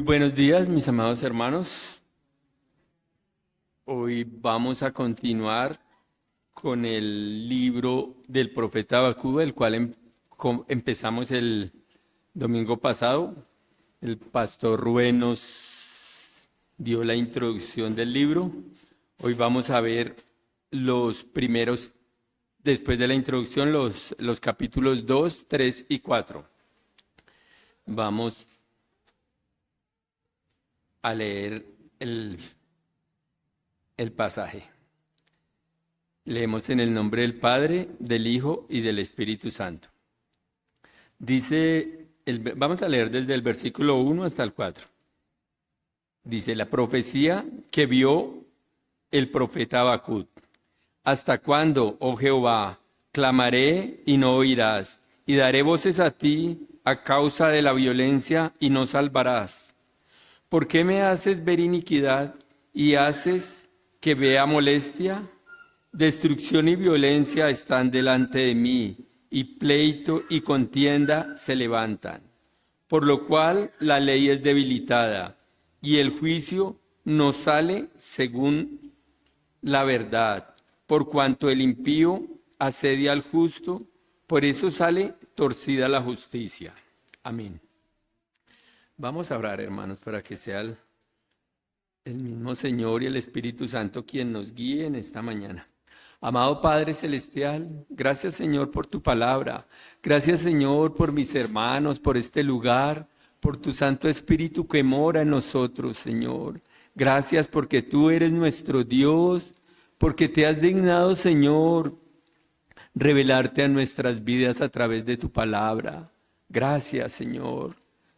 Muy buenos días, mis amados hermanos. Hoy vamos a continuar con el libro del profeta Habacuc, el cual empezamos el domingo pasado. El pastor Rubén nos dio la introducción del libro. Hoy vamos a ver los primeros, después de la introducción, los capítulos 2, 3 y 4. Vamos a leer el pasaje. Leemos en el nombre del Padre, del Hijo y del Espíritu Santo. Vamos a leer desde el versículo 1 hasta el 4. Dice, la profecía que vio el profeta Habacuc. ¿Hasta cuándo, oh Jehová, clamaré y no oirás? Y daré voces a ti a causa de la violencia y no salvarás. ¿Por qué me haces ver iniquidad y haces que vea molestia? Destrucción y violencia están delante de mí, y pleito y contienda se levantan. Por lo cual la ley es debilitada, y el juicio no sale según la verdad. Por cuanto el impío asedia al justo, por eso sale torcida la justicia. Amén. Vamos a orar, hermanos, para que sea el mismo Señor y el Espíritu Santo quien nos guíe en esta mañana. Amado Padre Celestial, gracias Señor por tu palabra. Gracias Señor por mis hermanos, por este lugar, por tu Santo Espíritu que mora en nosotros, Señor. Gracias porque tú eres nuestro Dios, porque te has dignado, Señor, revelarte a nuestras vidas a través de tu palabra. Gracias, Señor.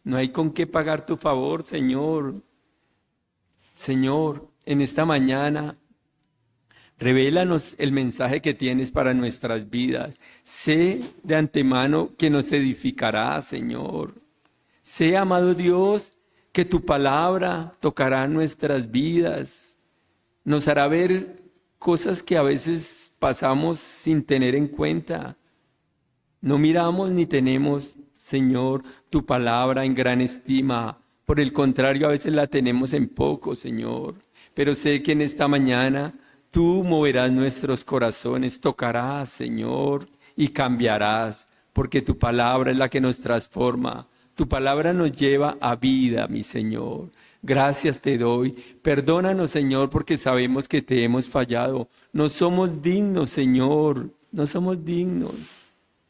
No hay con qué pagar tu favor, Señor. Señor, en esta mañana, revélanos el mensaje que tienes para nuestras vidas. Sé de antemano que nos edificará, Señor. Sé, amado Dios, que tu palabra tocará nuestras vidas. Nos hará ver cosas que a veces pasamos sin tener en cuenta. No miramos ni tenemos, Señor, tu palabra en gran estima. Por el contrario, a veces la tenemos en poco, Señor. Pero sé que en esta mañana tú moverás nuestros corazones, tocarás, Señor, y cambiarás, porque tu palabra es la que nos transforma. Tu palabra nos lleva a vida, mi Señor. Gracias te doy. Perdónanos, Señor, porque sabemos que te hemos fallado. No somos dignos, Señor. No somos dignos.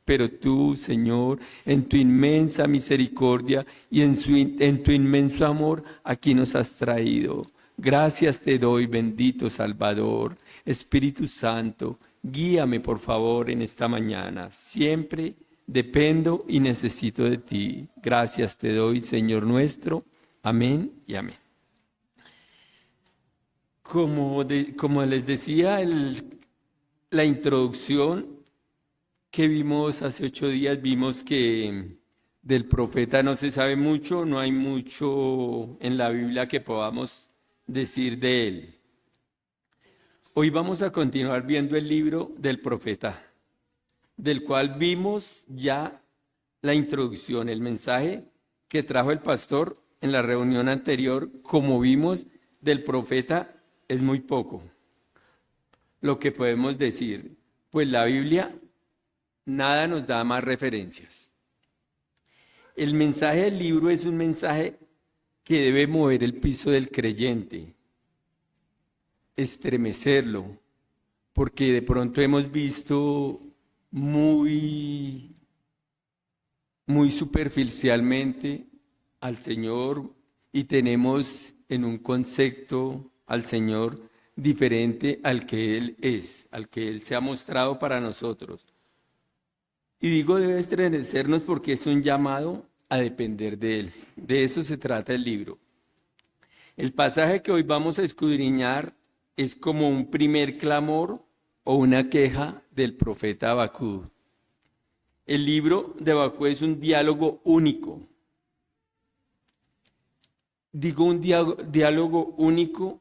Pero tú, Señor, en tu inmensa misericordia y en tu inmenso amor, aquí nos has traído. Gracias te doy, bendito Salvador. Espíritu Santo, guíame por favor en esta mañana. Siempre dependo y necesito de ti. Gracias te doy, Señor nuestro. Amén y amén. Como les decía, la introducción que vimos hace 8 días, vimos que del profeta no se sabe mucho, no hay mucho en la Biblia que podamos decir de él. Hoy vamos a continuar viendo el libro del profeta, del cual vimos ya la introducción, el mensaje que trajo el pastor en la reunión anterior. Como vimos, del profeta es muy poco lo que podemos decir, pues la Biblia nada nos da más referencias. El mensaje del libro es un mensaje que debe mover el piso del creyente, estremecerlo, porque de pronto hemos visto muy superficialmente al Señor y tenemos en un concepto al Señor diferente al que Él es, al que Él se ha mostrado para nosotros. Y digo debe estremecernos porque es un llamado a depender de Él. De eso se trata el libro. El pasaje que hoy vamos a escudriñar es como un primer clamor o una queja del profeta Habacuc. El libro de Habacuc es un diálogo único. Digo un diálogo único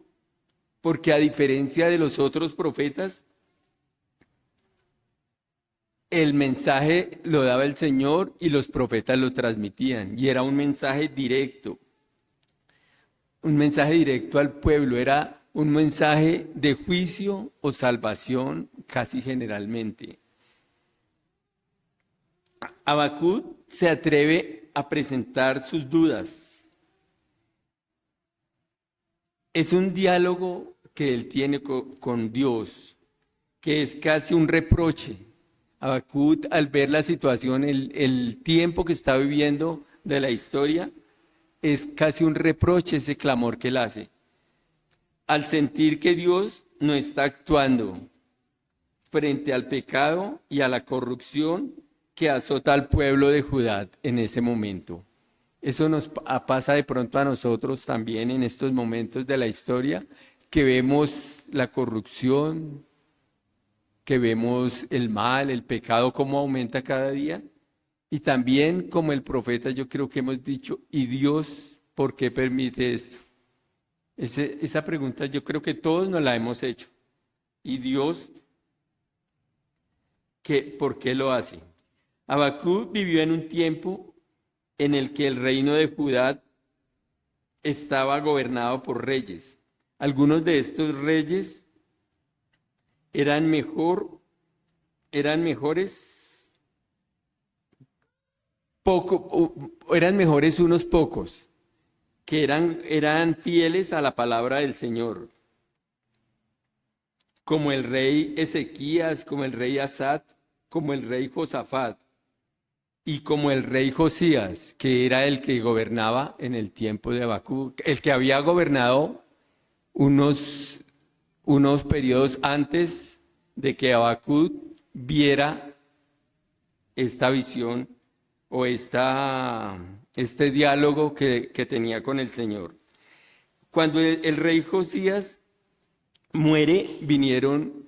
porque a diferencia de los otros profetas, el mensaje lo daba el Señor y los profetas lo transmitían. Y era un mensaje directo. un mensaje directo al pueblo, era un mensaje de juicio o salvación casi generalmente. Habacuc se atreve a presentar sus dudas. Es un diálogo que él tiene con Dios, que es casi un reproche. Habacuc, al ver la situación, el tiempo que está viviendo de la historia, es casi un reproche ese clamor que él hace. Al sentir que Dios no está actuando frente al pecado y a la corrupción que azota al pueblo de Judá en ese momento. Eso nos pasa de pronto a nosotros también en estos momentos de la historia, que vemos la corrupción, que vemos el mal, el pecado, cómo aumenta cada día. Y también como el profeta, yo creo que hemos dicho, ¿y Dios por qué permite esto? Esa pregunta yo creo que todos nos la hemos hecho. ¿Y Dios por qué lo hace? Habacuc vivió en un tiempo en el que el reino de Judá estaba gobernado por reyes. Algunos de estos reyes eran mejores unos pocos, que eran fieles a la palabra del Señor, como el rey Ezequías, como el rey Asad, como el rey Josafat y como el rey Josías, que era el que gobernaba en el tiempo de Habacuc, el que había gobernado unos periodos antes de que Habacuc viera esta visión o este diálogo que tenía con el Señor. Cuando el rey Josías muere, vinieron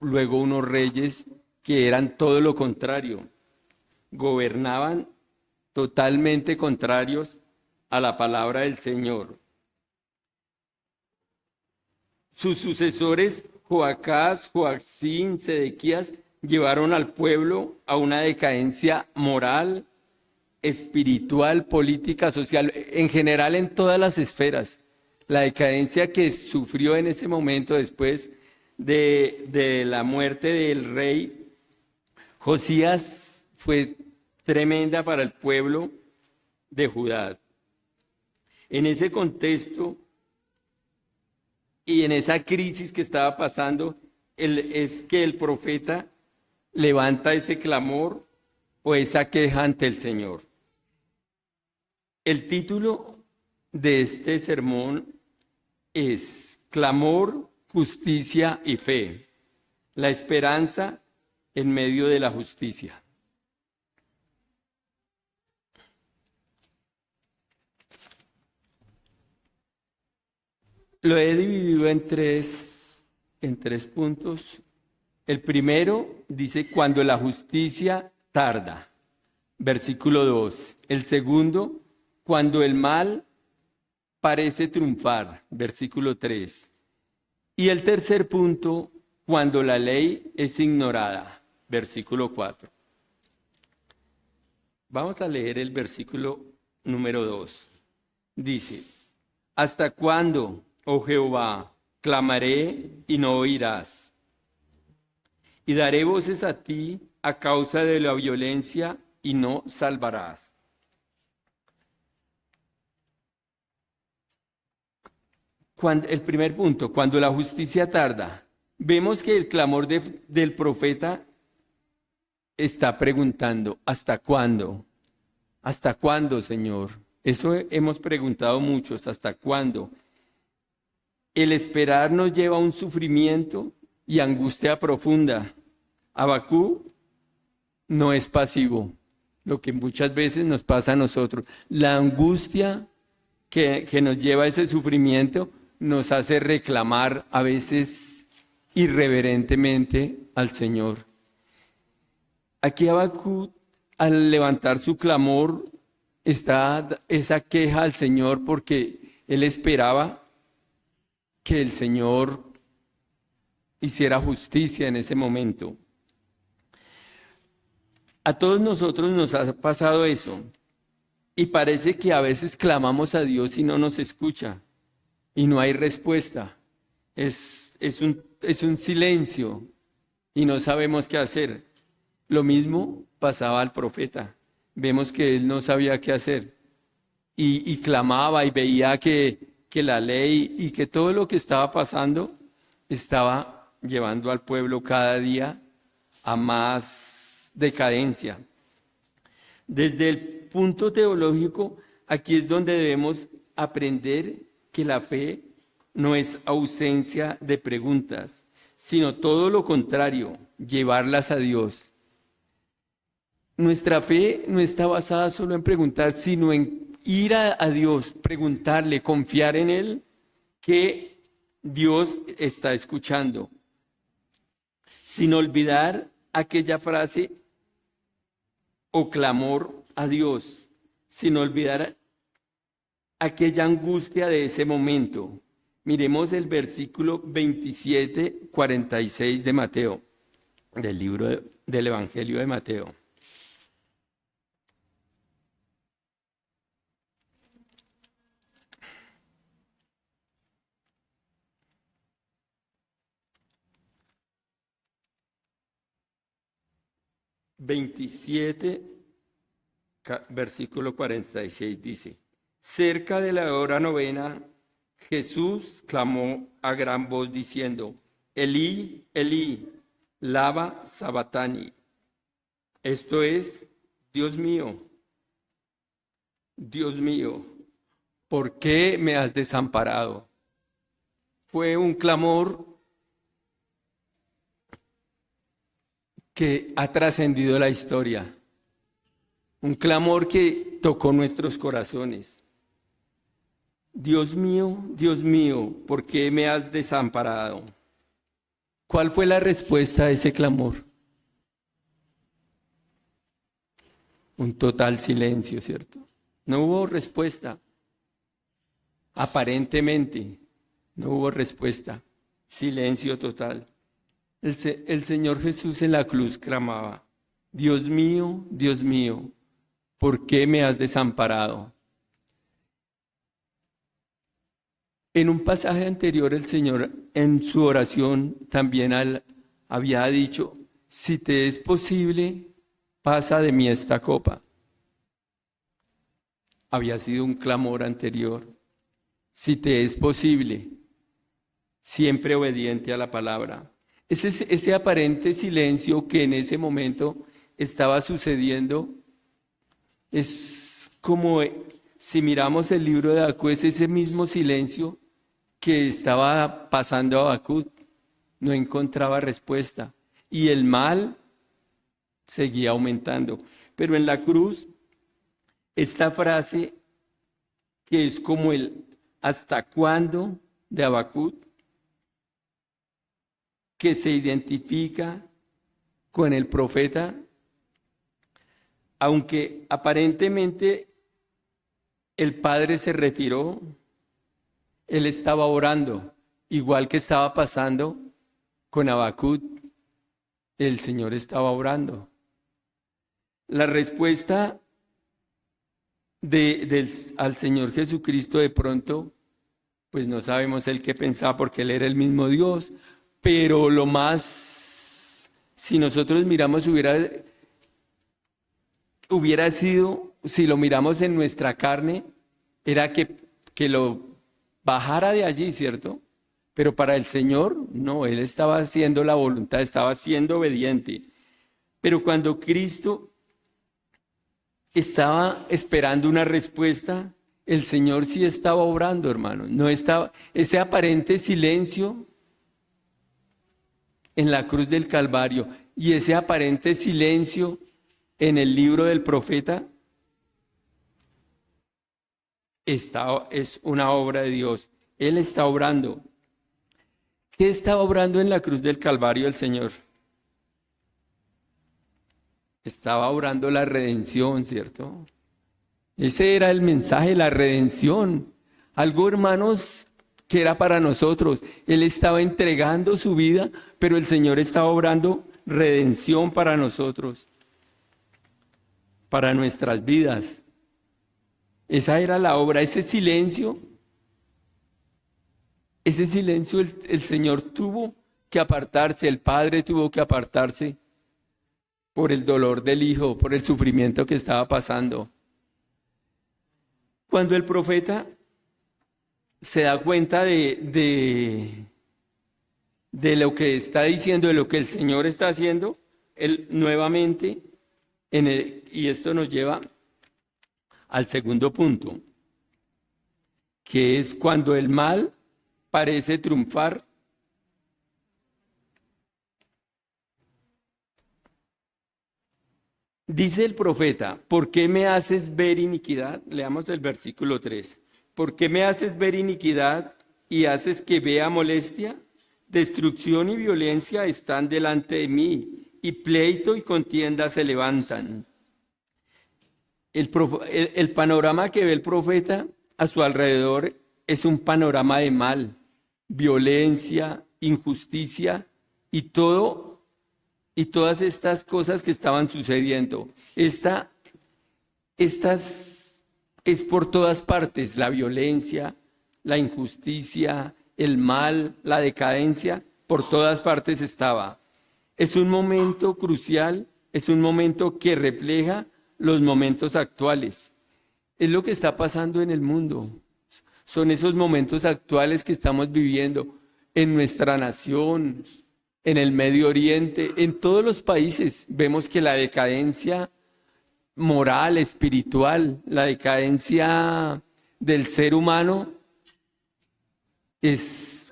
luego unos reyes que eran todo lo contrario. Gobernaban totalmente contrarios a la palabra del Señor. Sus sucesores, Joacás, Joacín, Sedequías, llevaron al pueblo a una decadencia moral, espiritual, política, social, en general en todas las esferas. La decadencia que sufrió en ese momento después de la muerte del rey Josías fue tremenda para el pueblo de Judá. En ese contexto y en esa crisis que estaba pasando, es que el profeta levanta ese clamor o esa queja ante el Señor. El título de este sermón es Clamor, Justicia y Fe. La esperanza en medio de la justicia. Lo he dividido en tres puntos. El primero dice cuando la justicia tarda, versículo 2. El segundo, cuando el mal parece triunfar, versículo 3. Y el tercer punto, cuando la ley es ignorada, versículo 4. Vamos a leer el versículo número 2. Dice, ¿hasta cuándo, oh Jehová, clamaré y no oirás? Y daré voces a ti a causa de la violencia y no salvarás. El primer punto, cuando la justicia tarda, vemos que el clamor del profeta está preguntando, ¿hasta cuándo? ¿Hasta cuándo, Señor? Eso hemos preguntado muchos, ¿hasta cuándo? El esperar nos lleva a un sufrimiento y angustia profunda. Habacuc no es pasivo, lo que muchas veces nos pasa a nosotros. La angustia que nos lleva a ese sufrimiento nos hace reclamar a veces irreverentemente al Señor. Aquí Habacuc, al levantar su clamor, está esa queja al Señor porque él esperaba que el Señor hiciera justicia en ese momento. A todos nosotros nos ha pasado eso. Y parece que a veces clamamos a Dios y no nos escucha y no hay respuesta. Es un silencio y no sabemos qué hacer. Lo mismo pasaba al profeta. Vemos que él no sabía qué hacer y clamaba y veía que la ley y que todo lo que estaba pasando estaba llevando al pueblo cada día a más decadencia. Desde el punto teológico, aquí es donde debemos aprender que la fe no es ausencia de preguntas, sino todo lo contrario, llevarlas a Dios. Nuestra fe no está basada solo en preguntar, sino en ir a Dios, preguntarle, confiar en Él, que Dios está escuchando. Sin olvidar aquella frase o clamor a Dios, sin olvidar aquella angustia de ese momento. Miremos el versículo 27, 46 de Mateo, del libro del Evangelio de Mateo. Versículo 46 dice: cerca de la hora novena, Jesús clamó a gran voz diciendo: Elí, Elí, lama sabatani. Esto es: Dios mío, ¿por qué me has desamparado? Fue un clamor que ha trascendido la historia. Un clamor que tocó nuestros corazones. Dios mío, ¿por qué me has desamparado? ¿Cuál fue la respuesta a ese clamor? Un total silencio, ¿cierto? No hubo respuesta. Aparentemente, no hubo respuesta. Silencio total. El Señor Jesús en la cruz clamaba: Dios mío, ¿por qué me has desamparado? En un pasaje anterior el Señor en su oración también había dicho: si te es posible, pasa de mí esta copa. Había sido un clamor anterior. Si te es posible, siempre obediente a la palabra. Ese aparente silencio que en ese momento estaba sucediendo es como si miramos el libro de Habacuc, es ese mismo silencio que estaba pasando a Habacuc. No encontraba respuesta y el mal seguía aumentando. Pero en la cruz, esta frase que es como el ¿hasta cuándo? De Habacuc, que se identifica con el profeta, aunque aparentemente el padre se retiró, él estaba orando, igual que estaba pasando con Habacuc, el Señor estaba orando. La respuesta al Señor Jesucristo de pronto, pues no sabemos él qué pensaba porque él era el mismo Dios, pero lo más, si nosotros miramos, hubiera sido, si lo miramos en nuestra carne, era que lo bajara de allí, ¿cierto? Pero para el Señor, no, Él estaba haciendo la voluntad, estaba siendo obediente. Pero cuando Cristo estaba esperando una respuesta, el Señor sí estaba obrando, hermano. No estaba, ese aparente silencio en la cruz del Calvario y ese aparente silencio en el libro del profeta es una obra de Dios. Él está obrando. ¿Qué estaba obrando en la cruz del Calvario el Señor? Estaba obrando la redención, ¿cierto? Ese era el mensaje, la redención. Algo, hermanos, que era para nosotros. Él estaba entregando su vida, pero el Señor estaba obrando redención para nosotros, para nuestras vidas. Esa era la obra, ese silencio el Señor tuvo que apartarse, el Padre tuvo que apartarse por el dolor del Hijo, por el sufrimiento que estaba pasando. Cuando el profeta se da cuenta de lo que está diciendo, de lo que el Señor está haciendo, él nuevamente, y esto nos lleva al segundo punto, que es cuando el mal parece triunfar. Dice el profeta, ¿por qué me haces ver iniquidad? Leamos el versículo 3. ¿Por qué me haces ver iniquidad y haces que vea molestia? Destrucción y violencia están delante de mí, y pleito y contienda se levantan. El panorama que ve el profeta a su alrededor es un panorama de mal, violencia, injusticia y todas estas cosas que estaban sucediendo. Estas es por todas partes, la violencia, la injusticia, el mal, la decadencia, por todas partes estaba. Es un momento crucial, es un momento que refleja los momentos actuales. Es lo que está pasando en el mundo. Son esos momentos actuales que estamos viviendo en nuestra nación, en el Medio Oriente, en todos los países. Vemos que la decadencia moral, espiritual, la decadencia del ser humano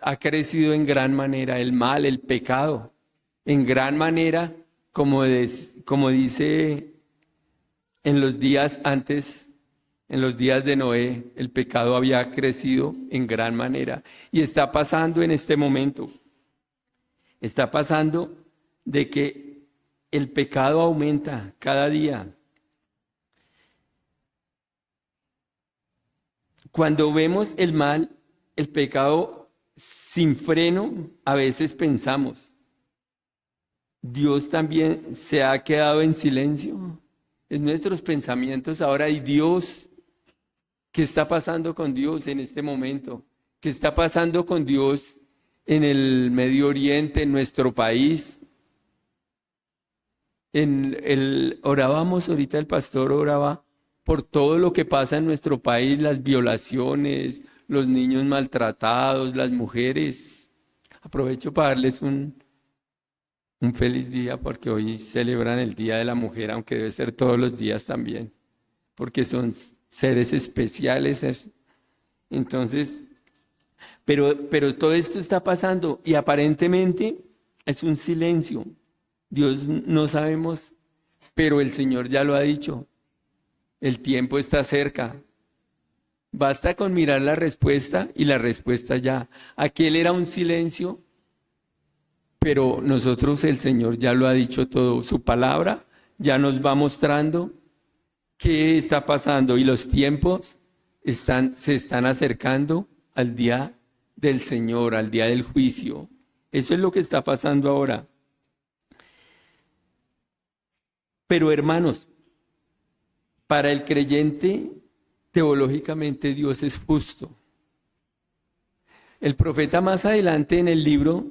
ha crecido en gran manera. El mal, el pecado, en gran manera, como dice en los días antes, en los días de Noé, el pecado había crecido en gran manera. Y está pasando en este momento. Está pasando de que el pecado aumenta cada día. Cuando vemos el mal, el pecado sin freno, a veces pensamos, Dios también se ha quedado en silencio. Es nuestros pensamientos ahora, y Dios, ¿qué está pasando con Dios en este momento? ¿Qué está pasando con Dios en el Medio Oriente, en nuestro país? Orábamos ahorita, el pastor oraba por todo lo que pasa en nuestro país, las violaciones, los niños maltratados, las mujeres. Aprovecho para darles un feliz día, porque hoy celebran el Día de la Mujer, aunque debe ser todos los días también, porque son seres especiales. Entonces, pero todo esto está pasando y aparentemente es un silencio. Dios no sabemos, pero el Señor ya lo ha dicho. El tiempo está cerca. Basta con mirar la respuesta, y la respuesta ya. Aquel era un silencio, pero nosotros, el Señor ya lo ha dicho todo. Su palabra ya nos va mostrando qué está pasando, y los tiempos se están acercando al día del Señor, al día del juicio. Eso es lo que está pasando ahora. Pero hermanos, para el creyente, teológicamente Dios es justo. El profeta más adelante en el libro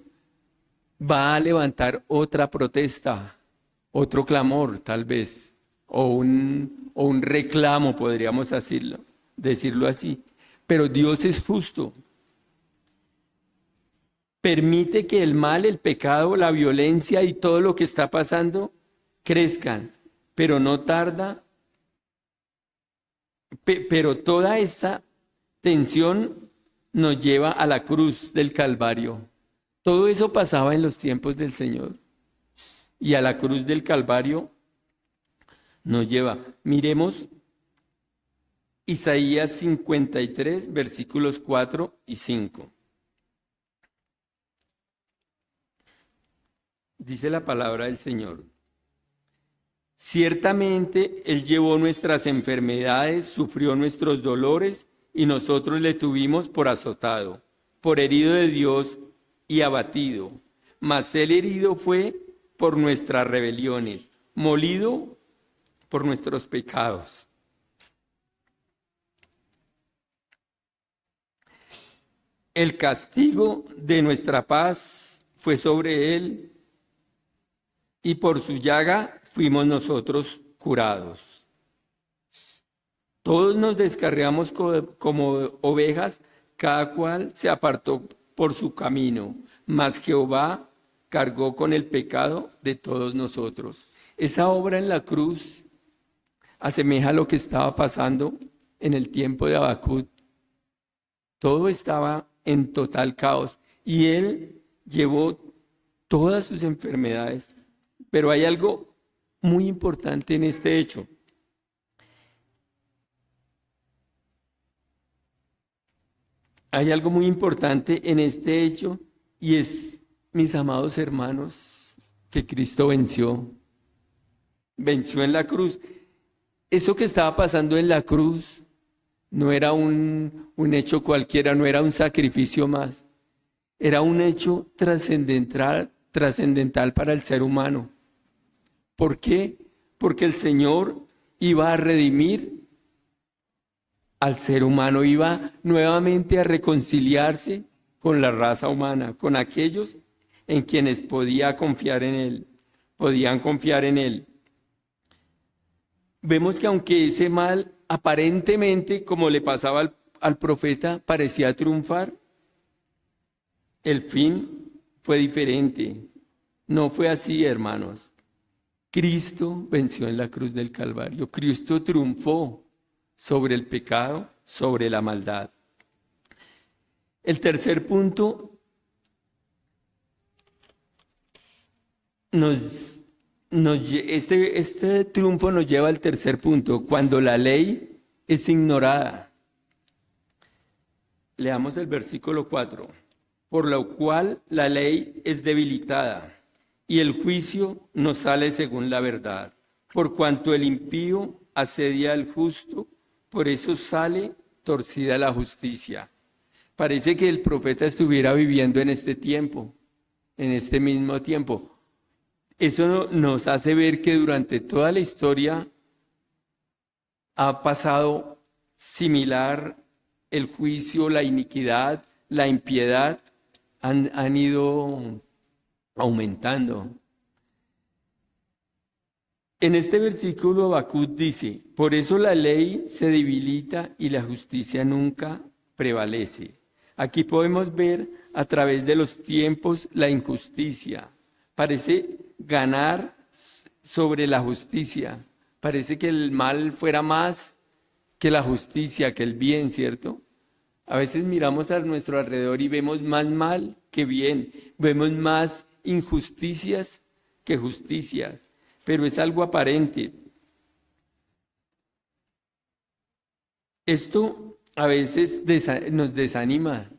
va a levantar otra protesta, otro clamor tal vez, o un reclamo, podríamos decirlo así. Pero Dios es justo. Permite que el mal, el pecado, la violencia y todo lo que está pasando crezcan, pero no tarda. Pero toda esta tensión nos lleva a la cruz del Calvario. Todo eso pasaba en los tiempos del Señor. Y a la cruz del Calvario nos lleva. Miremos Isaías 53, versículos 4 y 5. Dice la palabra del Señor. Ciertamente Él llevó nuestras enfermedades, sufrió nuestros dolores, y nosotros le tuvimos por azotado, por herido de Dios y abatido. Mas Él herido fue por nuestras rebeliones, molido por nuestros pecados. El castigo de nuestra paz fue sobre él y por su llaga fuimos nosotros curados. Todos nos descarriamos como ovejas, cada cual se apartó por su camino, mas Jehová cargó con el pecado de todos nosotros. Esa obra en la cruz asemeja lo que estaba pasando en el tiempo de Habacuc. Todo estaba en total caos y él llevó todas sus enfermedades. Pero hay algo muy importante en este hecho. Hay algo muy importante en este hecho y es, mis amados hermanos, que Cristo venció. Venció en la cruz. Eso que estaba pasando en la cruz no era un hecho cualquiera, no era un sacrificio más. Era un hecho trascendental para el ser humano. ¿Por qué? Porque el Señor iba a redimir al ser humano, iba nuevamente a reconciliarse con la raza humana, con aquellos en quienes podían confiar en Él. Vemos que aunque ese mal aparentemente, como le pasaba al profeta, parecía triunfar, el fin fue diferente. No fue así, hermanos. Cristo venció en la cruz del Calvario. Cristo triunfó sobre el pecado, sobre la maldad. El tercer punto este triunfo nos lleva al tercer punto, cuando la ley es ignorada. Leamos el versículo 4. Por lo cual la ley es debilitada y el juicio no sale según la verdad. Por cuanto el impío asedia al justo, por eso sale torcida la justicia. Parece que el profeta estuviera viviendo en este tiempo, en este mismo tiempo. Eso nos hace ver que durante toda la historia ha pasado similar el juicio, la iniquidad, la impiedad, han ido aumentando. En este versículo Habacuc dice, por eso la ley se debilita y la justicia nunca prevalece. Aquí podemos ver a través de los tiempos la injusticia. Parece ganar sobre la justicia. Parece que el mal fuera más que la justicia, que el bien, ¿cierto? A veces miramos a nuestro alrededor y vemos más mal que bien. Vemos más injusticias que justicia. Pero es algo aparente. Esto a veces nos desanima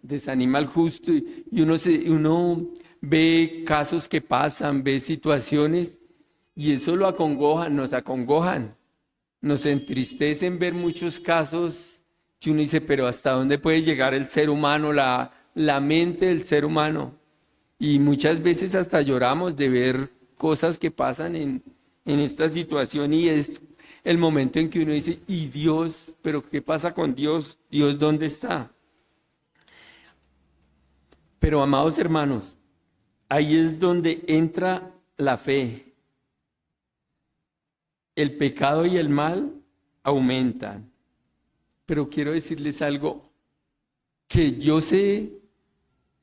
al justo y uno ve casos que pasan, ve situaciones y eso lo acongoja, nos acongojan, nos entristecen ver muchos casos que uno dice, pero ¿hasta dónde puede llegar el ser humano, la mente del ser humano? Y muchas veces hasta lloramos de ver cosas que pasan en esta situación y es el momento en que uno dice, ¿y Dios? ¿Pero qué pasa con Dios? ¿Dios dónde está? Pero amados hermanos, ahí es donde entra la fe. El pecado y el mal aumentan. Pero quiero decirles algo que yo sé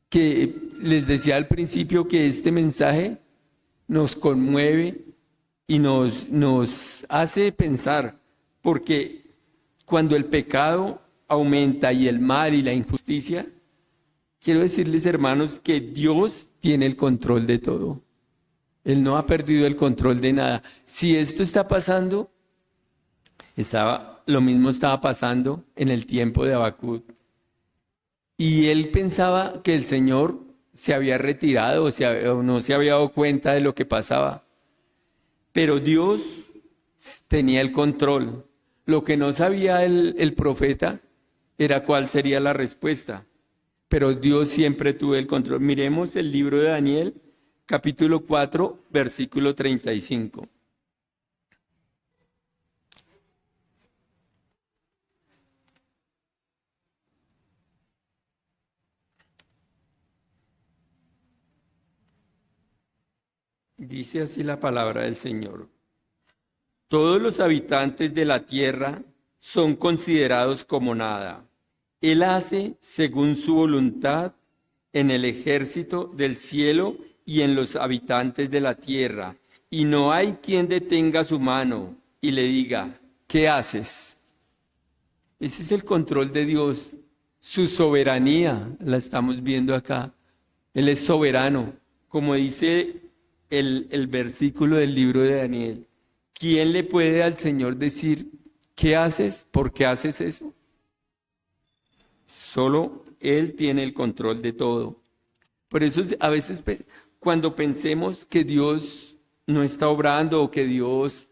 que les decía al principio que este mensaje nos conmueve y nos hace pensar, porque cuando el pecado aumenta y el mal y la injusticia, quiero decirles, hermanos, que Dios tiene el control de todo. Él no ha perdido el control de nada. Si esto está pasando, lo mismo estaba pasando en el tiempo de Habacuc. Y él pensaba que el Señor se había retirado o no se había dado cuenta de lo que pasaba. Pero Dios tenía el control. Lo que no sabía el profeta era cuál sería la respuesta. Pero Dios siempre tuvo el control. Miremos el libro de Daniel, capítulo 4, versículo 35. Dice así la palabra del Señor. Todos los habitantes de la tierra son considerados como nada. Él hace según su voluntad en el ejército del cielo y en los habitantes de la tierra. Y no hay quien detenga su mano y le diga, ¿qué haces? Ese es el control de Dios. Su soberanía la estamos viendo acá. Él es soberano. Como dice el versículo del libro de Daniel. ¿Quién le puede al Señor decir, ¿qué haces? ¿Por qué haces eso? Solo Él tiene el control de todo. Por eso a veces cuando pensemos que Dios no está obrando o que Dios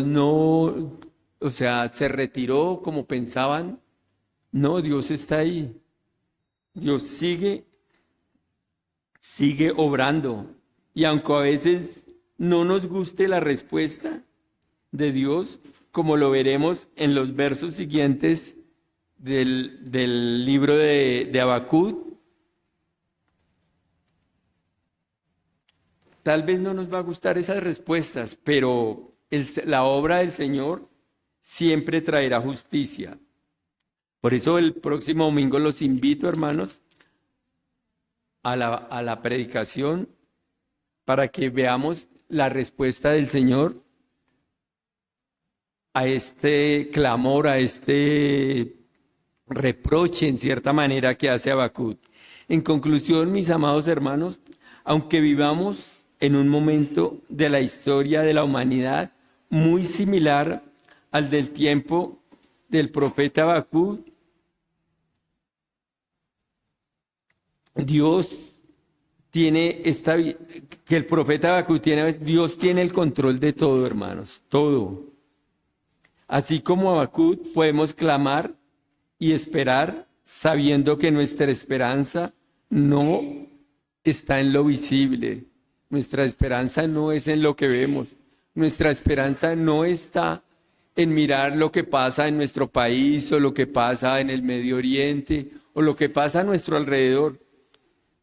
no, o sea, se retiró como pensaban, no, Dios está ahí. Dios sigue obrando. Y aunque a veces no nos guste la respuesta de Dios, como lo veremos en los versos siguientes del libro de Habacuc, tal vez no nos va a gustar esas respuestas, pero la obra del Señor siempre traerá justicia. Por eso el próximo domingo los invito, hermanos, a la predicación para que veamos la respuesta del Señor a este clamor, a este reproche en cierta manera que hace Habacuc. En conclusión, mis amados hermanos, aunque vivamos en un momento de la historia de la humanidad muy similar al del tiempo del profeta Habacuc, Dios tiene que el profeta Habacuc tiene, Dios tiene el control de todo, hermanos, todo. Así como Habacuc podemos clamar y esperar sabiendo que nuestra esperanza no está en lo visible. Nuestra esperanza no es en lo que vemos. Nuestra esperanza no está en mirar lo que pasa en nuestro país o lo que pasa en el Medio Oriente o lo que pasa a nuestro alrededor.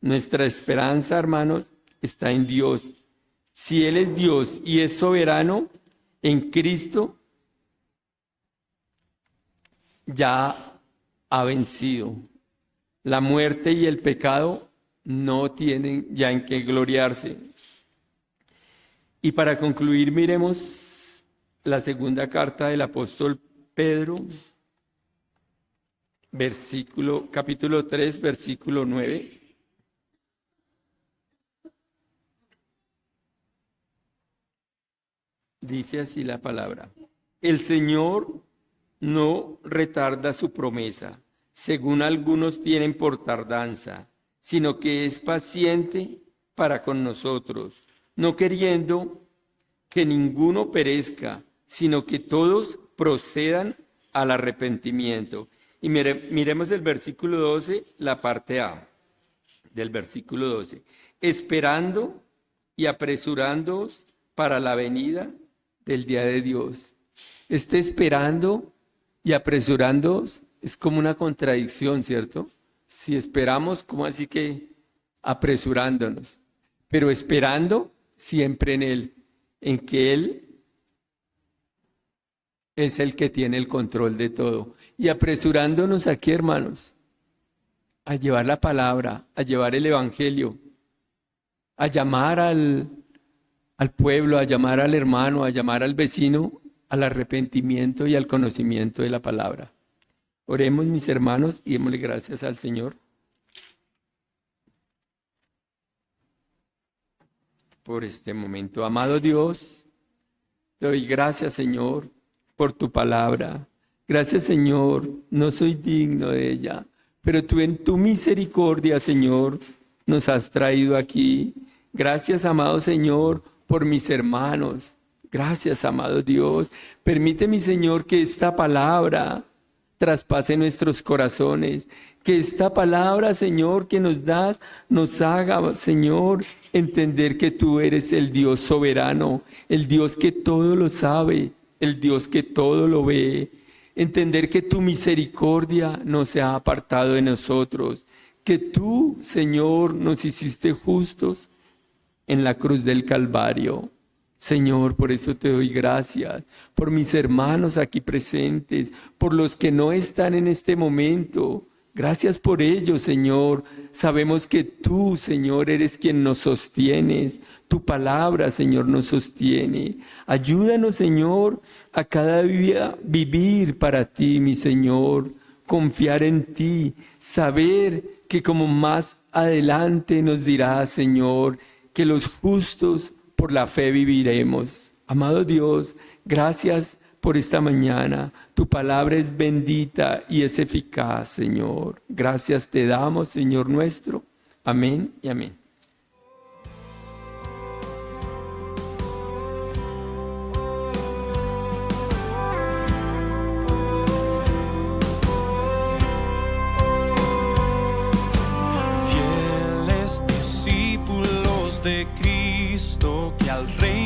Nuestra esperanza, hermanos, está en Dios. Si Él es Dios y es soberano, en Cristo ya ha vencido. La muerte y el pecado no tienen ya en qué gloriarse. Y para concluir, miremos la segunda carta del apóstol Pedro, capítulo 3, versículo 9. Dice así la palabra. El Señor no retarda su promesa, según algunos tienen por tardanza, sino que es paciente para con nosotros, no queriendo que ninguno perezca, sino que todos procedan al arrepentimiento. Y miremos el versículo 12, la parte A del versículo 12. Esperando y apresurándoos para la venida del día de Dios. Esperando y apresurándoos es como una contradicción, ¿cierto? Si esperamos, ¿cómo así que apresurándonos? Pero esperando siempre en Él, en que Él es el que tiene el control de todo. Y apresurándonos aquí, hermanos, a llevar la palabra, a llevar el evangelio, a llamar al pueblo, a llamar al hermano, a llamar al vecino al arrepentimiento y al conocimiento de la palabra. Oremos, mis hermanos, y démosle gracias al Señor por este momento. Amado Dios, te doy gracias, Señor, por tu palabra. Gracias, Señor, no soy digno de ella, pero tú en tu misericordia, Señor, nos has traído aquí. Gracias, amado Señor, por mis hermanos. Gracias, amado Dios. Permite, mi Señor, que esta palabra traspase nuestros corazones. Que esta palabra, Señor, que nos das, nos haga, Señor, entender que tú eres el Dios soberano, el Dios que todo lo sabe, el Dios que todo lo ve. Entender que tu misericordia no se ha apartado de nosotros. Que tú, Señor, nos hiciste justos en la cruz del Calvario. Señor, por eso te doy gracias, por mis hermanos aquí presentes, por los que no están en este momento. Gracias por ellos, Señor. Sabemos que tú, Señor, eres quien nos sostienes. Tu palabra, Señor, nos sostiene. Ayúdanos, Señor, a cada día vivir para ti, mi Señor. Confiar en ti, saber que como más adelante nos dirás, Señor, que los justos por la fe viviremos. Amado Dios, gracias por esta mañana. Tu palabra es bendita y es eficaz, Señor. Gracias te damos, Señor nuestro. Amén y amén. Fieles discípulos de Cristo que al reino